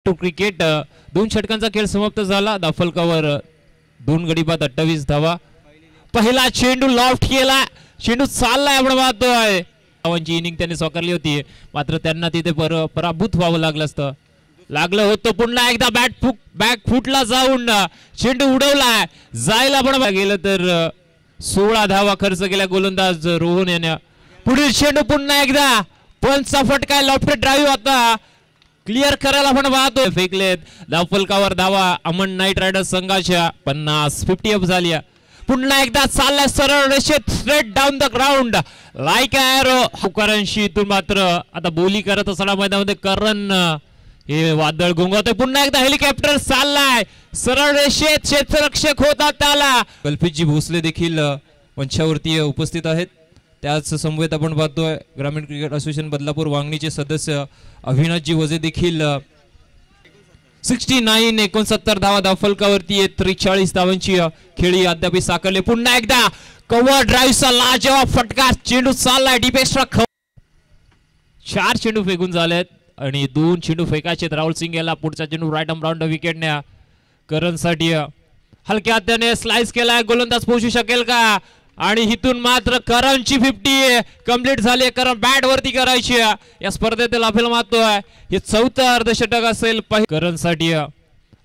To cricket दोन षटकांचा खेळ समाप्त झाला. दाफलकावर 2 गडी बाद 28 धावा. पहिला चेंडू लॉफ्ट केला, चेंडू चाललाय आपण पाहतोय. धावांची इनिंग त्यांनी स्वीकारली होती, मात्र त्यांना तिथे पराभूत व्हावं लागलं असतं. लागलं होतं. पुन्हा एकदा बॅक फुटला जाऊन चेंडू उडवलाय, जायला आपण गेलं तर 16 धावा खर्च केल्या गोलंदाज रोहन याने. पुढील चेंडू पुन्हा एकदा पंचचा फटका, लॉफ्ट ड्राईव्ह आता क्लिअर करायला आपण पाहतोय. फेकलेत दाफलकावर धावा अमन नाईट रायडर्स संघाच्या 50 अप झाली. पुन्हा एकदा चाललाय सरळ रेषेत, straight down the ground like arrow. करणशी इथून मात्र आता बोली करत असताना मैदानामध्ये करण हे वादळ घोंगवतोय. पुन्हा एकदा हेलिकॉप्टर चाललाय सरळ रेषेत, क्षेत्ररक्षक होता त्याला. कल्पितजी भोसले देखील मंचावरती उपस्थित आहेत. त्याच समवेत आपण पाहतोय ग्रामीण क्रिकेट असोसिएशन बदलापूर वांगणीचे सदस्य अविनाशजी वजे देखील 69 धावा दाफलकावरती 43 धावांची खेळी अद्याप साकारली. पुन्हा एकदा कव्हर ड्राईव्हचा लाजवाब फटका, चेंडू चाललाय डीप एक्स्ट्रा. 4 चेंडू फेकून झालेत आणि 2 चेंडू फेकायचे. राहुल सिंग याला पुढचा चेंडू राईट आर्म राऊंड विकेटने करणसाठी हलक्या हाताने स्लाइस केलाय. गोलंदाज पोहोचू शकेल का? आणि इथून मात्र करणची 50 कंप्लीट झाली. करण बॅट वरती करायची या स्पर्धेतील आपल्याला मारतोय. हे 4थं अर्धशतक असेल करणसाठी.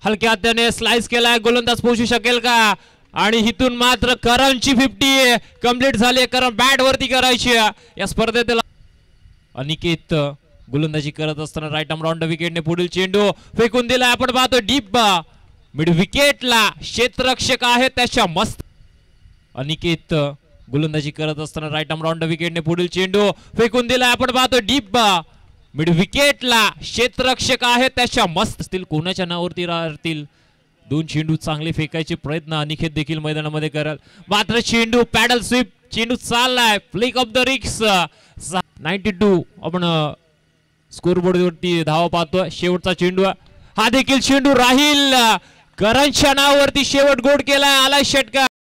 हलक्या हाताने स्लाइस केलाय, गोलंदाज पोहोचू शकेल का? आणि इथून मात्र करणची 50 कंप्लीट झाली. करण बॅट वरती करायची या स्पर्धेतील. अनिकेत गोलंदाजी करत असताना राईट आर्म राऊंड विकेटने पुढील चेंडू फेकून दिला. आपण पाहतो डीप मिड विकेटला, क्षेत्ररक्षक आहे त्याच्या मस्त. अनिकेत गोलंदाजी करत असताना राईट आर्म राऊंड विकेटने पुढील चेंडू फेकून दिला. आपण पाहतो डीप मिड विकेटला, क्षेत्ररक्षक आहे त्याच्या मस्त. असतील कोणाच्या नावावरती राहतील. 2 चेंडू चांगले फेकायचे प्रयत्न अनिकेत देखील मैदानामध्ये करेल, मात्र चेंडू पॅडल स्वीप, चेंडू चाललाय फ्लिक ऑफ द रिक्स. 92 आपण स्कोरबोर्ड वरती धावा पाहतोय. शेवटचा चेंडू हा देखील चेंडू राहील. करणच्या नावावरती शेवट गोड केलाय, आलाय षटकार.